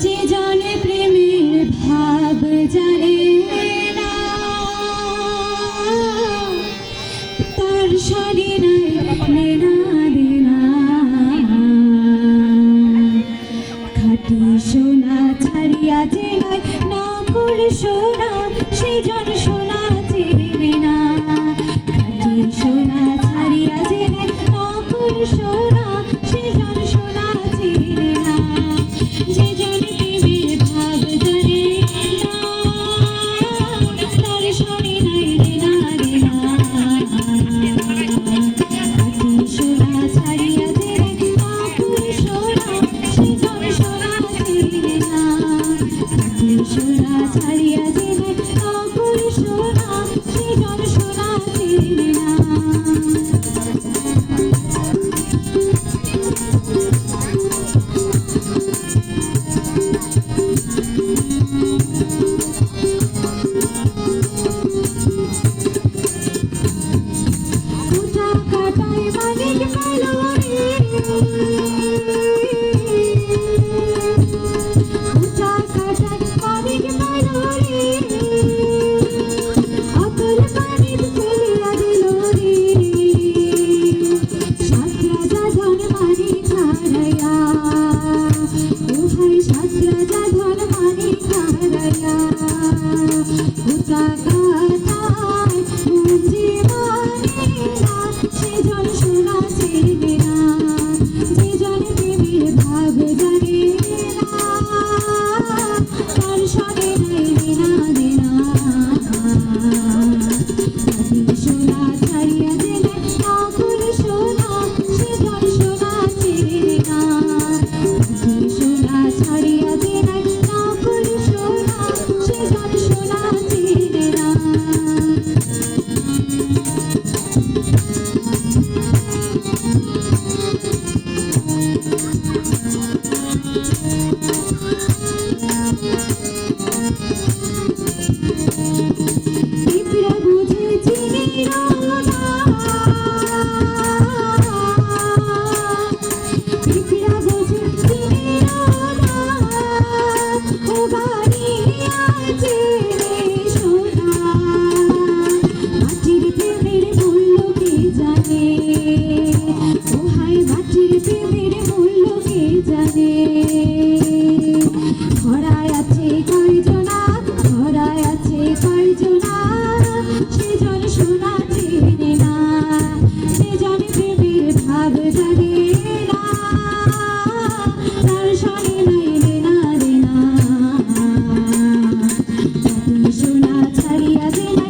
যে জানে প্রেমের ভাব জানে না, তার সারি নাই লেনা দেনা। খাঁটি সোনা ছাড়িয়া যে নাই নকল সোনা, সেজন সোনা চেনে না। খাঁটি সোনা ছাড়িয়া যে নাই নকল সোনা, সেজন সোনা চেনে না। যে জন প্রেমের ভাব জানে না, তার সারি নাই লেনা দেনা। খাঁটি সোনা ছাড়িয়া যে নাই নকল সোনা, সেজন সোনা চেনে না। খাঁটি সোনা ছাড়িয়া যে নাই নকল সোনা, সেজন সোনা চেনে না। কাটায় মানিক পেলো রে, কাটায় মানিক পেলো রে, অতল মানিক ফেলিয়া দিল রে। সাত রাজা ধন মানিক হারাইয়া, ও ভাই সাত রাজা ধন মানিক হারাইয়া। কাটায় মুঞ্জি মানে না, সেজন সোনা চেনে না। যে জন প্রেমের ভাব জানে না, তার সাথে নাই লেনা দেনা। খাঁটি সোনা ছাড়িয়া যে নাই নকল সোনা, সেজন সোনা চেনে না। খাঁটি সোনা ছাড়িয়া যে নাই নকল সোনা, সেজন সোনা চেনে না। পিঁপড়া বুঝে চিনির না, পিঁপড়া বুঝে চিনির না, ও বাড়ি আছে সোনা। মাটির প্রেমের মূল্য কে জানে, ও হায় মাটির প্রেমের মূল্য কে জানে। ধরায় আছে কয়জনা, ধরায় আছে কয়জনা, সেজন সোনা চেনে না। সেজন প্রেমের ভাব জানে না, তার সারি নাই লেনা দেনা। খাঁটি সোনা ছাড়িয়া যে নাই